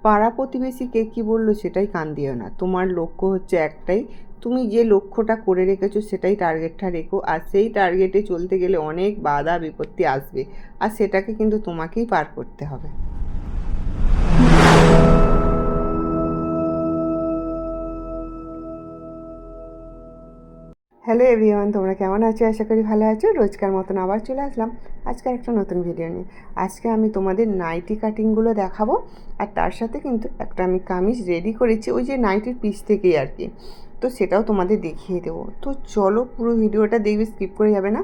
পাড়া প্রতিবেশী কে কী বললো সেটাই কান দিও না। তোমার লক্ষ্য হচ্ছে একটাই, তুমি যে লক্ষ্যটা করে রেখেছো সেটাই টার্গেটটা রেখো। আর সেই টার্গেটে চলতে গেলে অনেক বাধা বিপত্তি আসবে, আর সেটাকে কিন্তু তোমাকেই পার করতে হবে। হ্যালো এভরিওয়ান, তোমরা কেমন আছো? আশা করি ভালো আছো। রোজকার মতন আবার চলে আসলাম আজকে একটা নতুন ভিডিও নিয়ে। আজকে আমি তোমাদের নাইটি কাটিংগুলো দেখাবো, আর তার সাথে কিন্তু একটা আমি কামিজ রেডি করেছি ওই যে নাইটির পিস থেকেই আর কি, তো সেটাও তোমাদের দেখিয়ে দেবো। তো চলো পুরো ভিডিওটা দেখবে, স্কিপ করে যাবে না।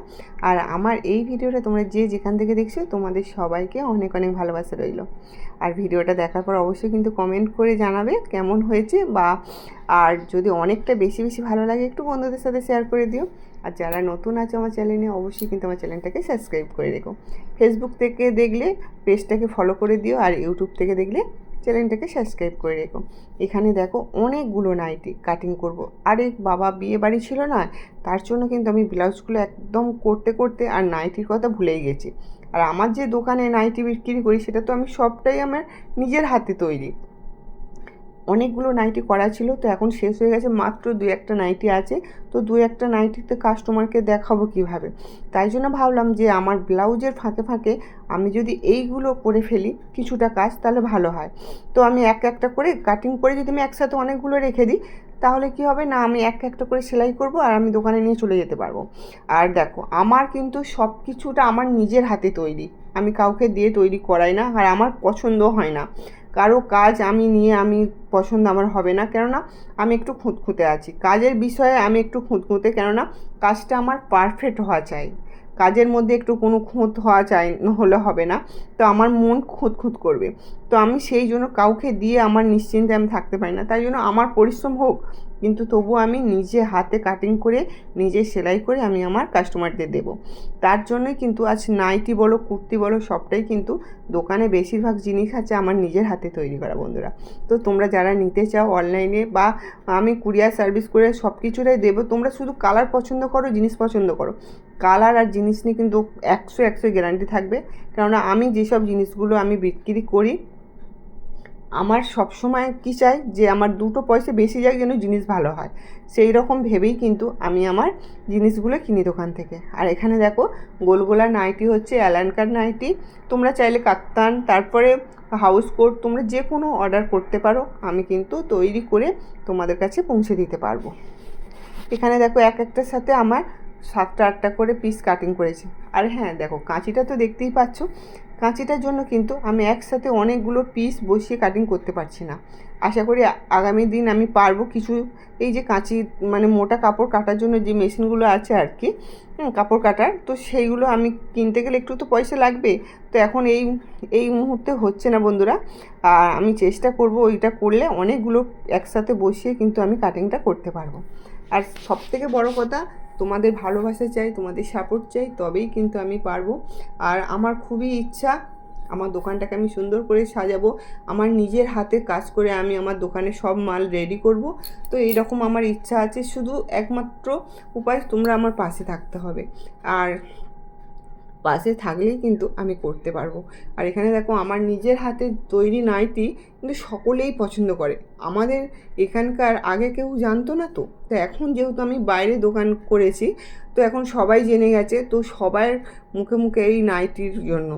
আর আমার এই ভিডিওটা তোমরা যে যেখান থেকে দেখছো তোমাদের সবাইকে অনেক অনেক ভালোবাসা রইলো। আর ভিডিওটা দেখার পর অবশ্যই কিন্তু কমেন্ট করে জানাবে কেমন হয়েছে, বা আর যদি অনেকটা বেশি বেশি ভালো লাগে একটু বন্ধুদের সাথে শেয়ার করে দিও। আর যারা নতুন আছে আমার চ্যানেলে অবশ্যই কিন্তু আমার চ্যানেলটাকে সাবস্ক্রাইব করে রেখো। ফেসবুক থেকে দেখলে পেজটাকে ফলো করে দিও, আর ইউটিউব থেকে দেখলে চ্যানেলটাকে সাবস্ক্রাইব করে রেখো। এখানে দেখো অনেকগুলো নাইটি কাটিং করব। আরে বাবা, বিয়ে বাড়ি ছিল না, তার জন্য কিন্তু আমি ব্লাউজগুলো একদম করতে করতে আর নাইটির কথা ভুলেই গেছি। আর আমার যে দোকানে নাইটি বিক্রি করি সেটা তো আমি সবটাই আমার নিজের হাতে তৈরি। অনেকগুলো নাইটি করা ছিল, তো এখন শেষ হয়ে গেছে, মাত্র 2-1টা নাইটি আছে। তো 2-1টা নাইটিতে কাস্টমারকে দেখাবো কিভাবে, তাই জন্য ভাবলাম যে আমার ব্লাউজের ফাঁকে ফাঁকে আমি যদি এইগুলো করে ফেলি কিছুটা কাজ, তাহলে ভালো হয়। তো আমি একটা করে কাটিং করে যদি আমি একসাথে অনেকগুলো রেখে দিই, তাহলে কি হবে না, আমি একটা করে সেলাই করব আর আমি দোকানে নিয়ে চলে যেতে পারবো। আর দেখো আমার কিন্তু সব কিছুটা আমার নিজের হাতে তৈরি, আমি কাউকে দিয়ে তৈরি করাই না, আর আমার পছন্দ হয় না কারো কাজ আমি পছন্দ আমার হবে না। কেননা আমি একটু খুঁতখুঁতে আছি কাজের বিষয়ে, আমি একটু খুঁতখুঁতে, কেননা কাজটা আমার পারফেক্ট হওয়া চাই। কাজের মধ্যে একটু কোনো খুঁত হওয়া চাই, হলে হবে না, তো আমার মন খুঁত করবে। তো আমি সেই জন্য কাউকে দিয়ে আমার নিশ্চিন্তে আমি থাকতে পারি না। তাই জন্য আমার পরিশ্রম হোক, কিন্তু তবুও আমি নিজে হাতে কাটিং করে নিজে সেলাই করে আমি আমার কাস্টমারদের দেবো। তার জন্যই কিন্তু আজ নাইটি বলো কুর্তি বলো সবটাই কিন্তু দোকানে বেশিরভাগ জিনিস আছে আমার নিজের হাতে তৈরি করা বন্ধুরা। তো তোমরা যারা নিতে চাও অনলাইনে, বা আমি কুরিয়ার সার্ভিস করে সব কিছুটাই দেবো, তোমরা শুধু কালার পছন্দ করো, জিনিস পছন্দ করো। কালার আর জিনিস নিয়ে কিন্তু 100 গ্যারান্টি থাকবে। কেননা আমি যেসব জিনিসগুলো আমি বিক্রি করি, আমার সবসময় কী চাই যে আমার 2টো পয়সা বেশি যাক, যেন জিনিস ভালো হয়, সেই রকম ভেবেই কিন্তু আমি আমার জিনিসগুলো কিনি দোকান থেকে। আর এখানে দেখো গোলগোলা নাইটি হচ্ছে অ্যালানকার নাইটি, তোমরা চাইলে কাপ্তান, তারপরে হাউস কোট, তোমরা যে কোনো অর্ডার করতে পারো, আমি কিন্তু তৈরি করে তোমাদের কাছে পৌঁছে দিতে পারবো। এখানে দেখো একটার সাথে আমার 7-8টা করে পিস কাটিং করেছি। আর হ্যাঁ দেখো কাঁচিটা তো দেখতেই পাচ্ছ, কাঁচিটার জন্য কিন্তু আমি একসাথে অনেকগুলো পিস বসিয়ে কাটিং করতে পারছি না। আশা করি আগামী দিন আমি পারবো। কিছু এই যে কাঁচি মানে মোটা কাপড় কাটার জন্য যে মেশিনগুলো আছে আর কি, কাপড় কাটার, তো সেইগুলো আমি কিনতে গেলে একটু তো পয়সা লাগবে। তো এখন এই মুহূর্তে হচ্ছে না বন্ধুরা। আর আমি চেষ্টা করব, ওইটা করলে অনেকগুলো একসাথে বসিয়ে কিন্তু আমি কাটিংটা করতে পারবো। আর সবথেকে বড় কথা, তোমাদের ভালোবাসা চাই, তোমাদের সাপোর্ট চাই, তবেই কিন্তু আমি পারবো। আর আমার খুবই ইচ্ছা আমার দোকানটাকে আমি সুন্দর করে সাজাবো, আমার নিজের হাতে কাজ করে আমি আমার দোকানে সব মাল রেডি করব। তো এইরকম আমার ইচ্ছা আছে, শুধু একমাত্র উপায় তোমরা আমার পাশে থাকতে হবে। আর পাশে থাকলেই কিন্তু আমি করতে পারবো। আর এখানে দেখো আমার নিজের হাতে তৈরি নাইটি কিন্তু সকলেই পছন্দ করে। আমাদের এখানকার আগে কেউ জানতো না, তো তো এখন যেহেতু আমি বাইরে দোকান করেছি, তো এখন সবাই জেনে গেছে, তো সবার মুখে মুখে এই নাইটির জন্য।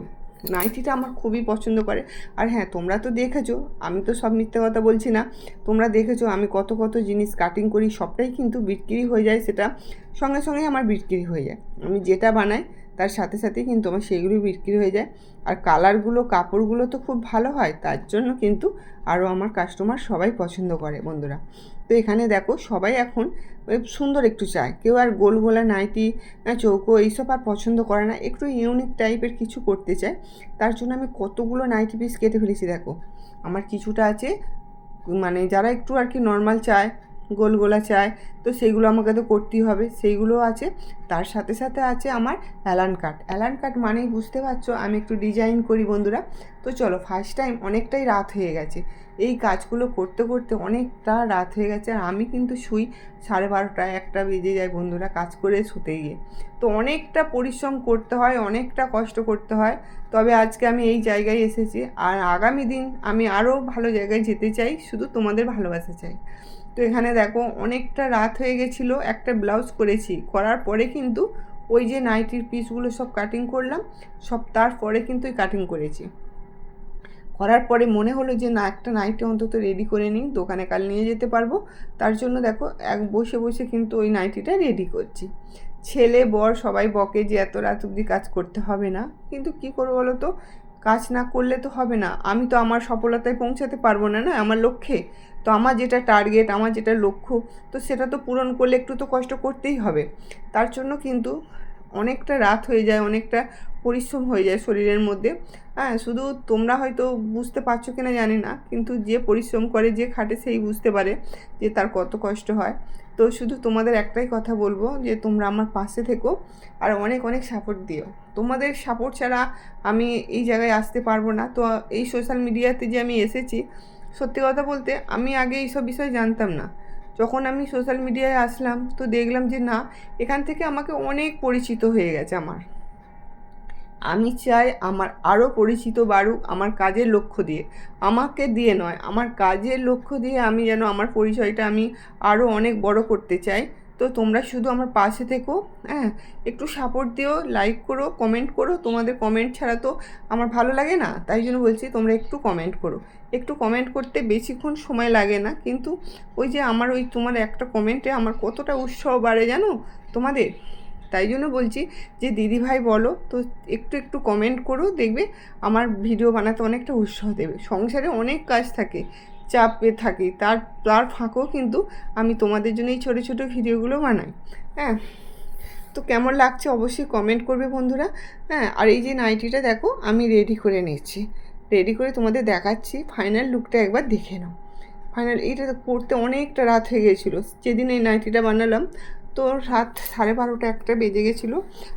নাইটিটা আমার খুবই পছন্দ করে। আর হ্যাঁ তোমরা তো দেখেছো, আমি তো সব মিথ্যে কথা বলছি না, তোমরা দেখেছো আমি কত কত জিনিস কাটিং করি, সবটাই কিন্তু বিক্রি হয়ে যায়, সেটা সঙ্গে সঙ্গেই আমার বিক্রি হয়ে যায়। আমি যেটা বানাই তার সাথে সাথেই কিন্তু আমার সেইগুলি বিক্রি হয়ে যায়। আর কালারগুলো কাপড়গুলো তো খুব ভালো হয়, তার জন্য কিন্তু আরও আমার কাস্টমার সবাই পছন্দ করে বন্ধুরা। তো এখানে দেখো সবাই এখন সুন্দর একটু চায়, কেউ আর গোল গোলা নাইটি চৌকো এইসব আর পছন্দ করে না, একটু ইউনিক টাইপের কিছু করতে চায়। তার জন্য আমি কতগুলো নাইটি পিস কেটে ফেলেছি দেখো। আমার কিছুটা আছে মানে যারা একটু আর কি নর্মাল চায়, গোল গোলা চায়, তো সেইগুলো আমাকে তো করতেই হবে, সেইগুলো আছে। তার সাথে সাথে আছে আমার অ্যালান কাট। অ্যালান কাট মানেই বুঝতে পারছো আমি একটু ডিজাইন করি বন্ধুরা। তো চলো, ফার্স্ট টাইম অনেকটাই রাত হয়ে গেছে, এই কাজগুলো করতে করতে অনেকটা রাত হয়ে গেছে। আর আমি কিন্তু শুই 12:30 1টা বেজে যায় বন্ধুরা কাজ করে শুতে গিয়ে। তো অনেকটা পরিশ্রম করতে হয়, অনেকটা কষ্ট করতে হয়। তবে আজকে আমি এই জায়গায় এসেছি, আর আগামী দিন আমি আরও ভালো জায়গায় যেতে চাই, শুধু তোমাদের ভালোবাসা চাই। তো এখানে দেখো অনেকটা রাত হয়ে গেছিলো, একটা ব্লাউজ করেছি, করার পরে কিন্তু ওই যে নাইটির পিসগুলো সব কাটিং করলাম, সব তারপরে কিন্তু কাটিং করেছি। করার পরে মনে হলো যে না, একটা নাইটি অন্তত রেডি করে নিই, দোকানে কাল নিয়ে যেতে পারবো। তার জন্য দেখো বসে বসে কিন্তু ওই নাইটিটা রেডি করছি। ছেলে বর সবাই বকে যে এত রাত অবধি কাজ করতে হবে না, কিন্তু কি করবো বলো তো, কাজ না করলে তো হবে না। আমি তো আমার সফলতায় পৌঁছাতে পারবো না, না আমার লক্ষ্যে। তো আমার যেটা টার্গেট, আমার যেটা লক্ষ্য, তো সেটা তো পূরণ করলে একটু তো কষ্ট করতেই হবে। তার জন্য কিন্তু অনেকটা রাত হয়ে যায়, অনেকটা পরিশ্রম হয়ে যায় শরীরের মধ্যে। হ্যাঁ, শুধু তোমরা হয়তো বুঝতে পারছো কিনা জানি না, কিন্তু যে পরিশ্রম করে, যে খাটে, সেই বুঝতে পারে যে তার কত কষ্ট হয়। তো শুধু তোমাদের একটাই কথা বলবো যে তোমরা আমার পাশে থেকো আর অনেক অনেক সাপোর্ট দিও। তোমাদের সাপোর্ট ছাড়া আমি এই জায়গায় আসতে পারবো না। তো এই সোশ্যাল মিডিয়াতে যে আমি এসেছি, সত্যি কথা বলতে আমি আগে এইসব বিষয় জানতাম না। যখন আমি সোশ্যাল মিডিয়ায় আসলাম তো দেখলাম যে না, এখান থেকে আমাকে অনেক পরিচিত হয়ে গেছে আমার। আমি চাই আমার আরও পরিচিত বাড়ুক আমার কাজের লক্ষ্য দিয়ে, আমাকে দিয়ে নয়, আমার কাজের লক্ষ্য দিয়ে আমি যেন আমার পরিচয়টা আমি আরও অনেক বড় করতে চাই। তো তোমরা শুধু আমার পাশে থেকো, হ্যাঁ, একটু সাপোর্ট দিও, লাইক করো, কমেন্ট করো। তোমাদের কমেন্ট ছাড়া তো আমার ভালো লাগে না, তাই জন্য বলছি তোমরা একটু কমেন্ট করো। একটু কমেন্ট করতে বেশিক্ষণ সময় লাগে না, কিন্তু ওই যে আমার ওই তোমার একটা কমেন্টে আমার কতটা উৎসাহ বাড়ে জানো তোমাদের। তাই জন্য বলছি যে দিদিভাই বলো তো, একটু একটু কমেন্ট করো, দেখবে আমার ভিডিও বানাতে অনেকটা উৎসাহ দেবে। সংসারে অনেক কাজ থাকে, চাপে থাকি, তার ফাঁকেও কিন্তু আমি তোমাদের জন্য এই ছোটো ছোটো ভিডিওগুলো বানাই। হ্যাঁ, তো কেমন লাগছে অবশ্যই কমেন্ট করবে বন্ধুরা। হ্যাঁ, আর এই যে নাইটিটা দেখো আমি রেডি করে নিচ্ছি, রেডি করে তোমাদের দেখাচ্ছি। ফাইনাল লুকটা একবার দেখে নাও। ফাইনাল এইটা করতে অনেকটা রাত হয়ে গেছিলো, যেদিন এই নাইটিটা বানালাম তো রাত 12:30 1টা বেজে গেছিলো।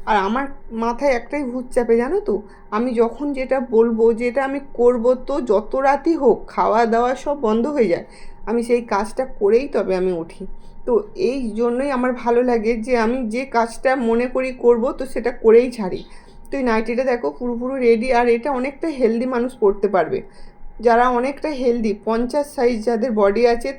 আর আমার মাথায় একটাই ভূত চাপে জানো তো, আমি যখন যেটা বলবো, যেটা আমি করব, তো যত রাতই হোক খাওয়া দাওয়া সব বন্ধ হয়ে যায়, আমি সেই কাজটা করেই তবে আমি উঠি। তো এই জন্যই আমার ভালো লাগে যে আমি যে কাজটা মনে করি করব, তো সেটা করেই ছাড়ি। তো এই নাইটিটা দেখো পুরোপুরি রেডি, আর এটা অনেকটা হেলদি মানুষ পরতে পারবে, যারা অনেকটা হেলদি 50 সাইজ যাদের বডি আছে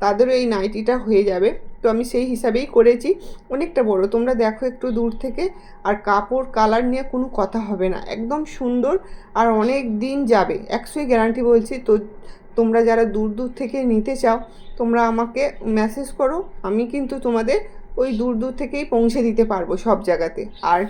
তাদেরও এই নাইটিটা হয়ে যাবে। তো আমি সেই হিসাবেই করেছি, অনেকটা বড়, তোমরা দেখো একটু দূর থেকে। আর কাপড় কালার নিয়ে কোনো কথা হবে না, একদম সুন্দর, আর অনেক দিন যাবে, 100 গ্যারান্টি বলছি। তো তোমরা যারা দূর দূর থেকে নিতে চাও, তোমরা আমাকে মেসেজ করো, আমি কিন্তু তোমাদের ওই দূর দূর থেকেই পৌঁছে দিতে পারবো সব জায়গাতে। আর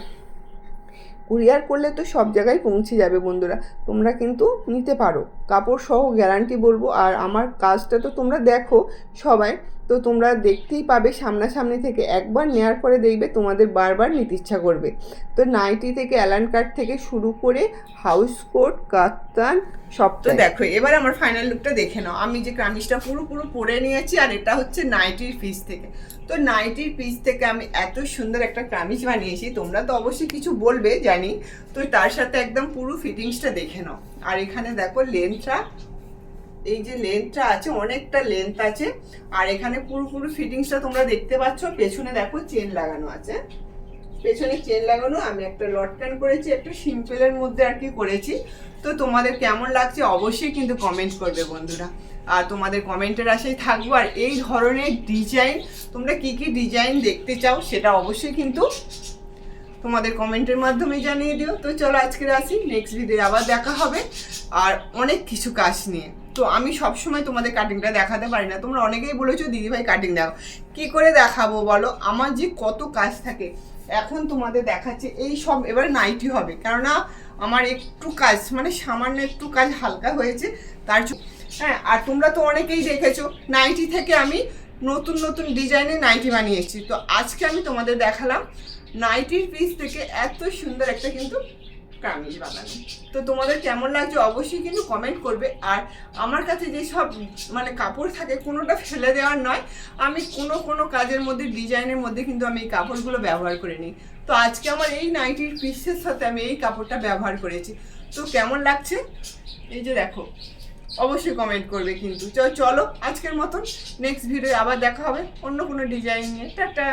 কুরিয়ার করলে তো সব জায়গায় পৌঁছে যাবে বন্ধুরা, তোমরা কিন্তু নিতে পারো, কাপড় সহ গ্যারান্টি বলবো। আর আমার কাজটা তো তোমরা দেখো সবাই, তো তোমরা দেখতেই পাবে সামনাসামনি থেকে, একবার নেওয়ার পরে দেখবে তোমাদের বারবার নিতে ইচ্ছা করবে। তো নাইটি থেকে অ্যালান কাট থেকে শুরু করে হাউস কোট, কাতান, সব তো দেখো। এবার আমার ফাইনাল লুকটা দেখে নাও। আমি যে কামিজটা পুরো পরে নিয়েছি, আর এটা হচ্ছে নাইটির পিস থেকে। তো নাইটির পিস থেকে আমি এত সুন্দর একটা কামিজ বানিয়েছি, তোমরা তো অবশ্যই কিছু বলবে জানি। তো তার সাথে একদম পুরো ফিটিংসটা দেখে নাও। আর এখানে দেখো লেন্থটা, এই যে লেন্থটা আছে, অনেকটা লেন্থ আছে। আর এখানে পুরো ফিটিংসটা তোমরা দেখতে পাচ্ছ। পেছনে দেখো চেন লাগানো আছে, পেছনে চেন লাগানো। আমি একটা লটকান করেছি, একটা সিম্পলের মধ্যে আর কি করেছি। তো তোমাদের কেমন লাগছে অবশ্যই কিন্তু কমেন্ট করবে বন্ধুরা, আর তোমাদের কমেন্টের আশায় থাকবো। আর এই ধরনের ডিজাইন তোমরা কি ডিজাইন দেখতে চাও সেটা অবশ্যই কিন্তু তোমাদের কমেন্টের মাধ্যমে জানিয়ে দিও। তো চলো আজকে আসি, নেক্সট ভিডিও আবার দেখা হবে আর অনেক কিছু কাজ নিয়ে। তো আমি সবসময় তোমাদের কাটিংটা দেখাতে পারি না, তোমরা অনেকেই বলেছো দিদিভাই কাটিং দেখো, কী করে দেখাবো বলো, আমার যে কত কাজ থাকে। এখন তোমাদের দেখাচ্ছে এই সব, এবার নাইটি হবে, কেননা আমার একটু কাজ, মানে সামান্য একটু কাজ হালকা হয়েছে তার জন্য। হ্যাঁ, আর তোমরা তো অনেকেই দেখেছো নাইটি থেকে আমি নতুন ডিজাইনের নাইটি বানিয়েছি। তো আজকে আমি তোমাদের দেখালাম নাইটির পিস থেকে এত সুন্দর একটা কিন্তু কামিজ বানানো। তো তোমাদের কেমন লাগছে অবশ্যই কিন্তু কমেন্ট করবে। আর আমার কাছে যেসব মানে কাপড় থাকে কোনোটা ফেলে দেওয়ার নয়, আমি কোনো কাজের মধ্যে ডিজাইনের মধ্যে কিন্তু আমি এই কাপড়গুলো ব্যবহার করে নিই। তো আজকে আমার এই নাইটির পিসের সাথে আমি এই কাপড়টা ব্যবহার করেছি। তো কেমন লাগছে এই যে দেখো, অবশ্যই কমেন্ট করবে কিন্তু। চলো আজকের মতন নেক্সট ভিডিও আবার দেখা হবে অন্য কোনো ডিজাইন নিয়ে। টাটা।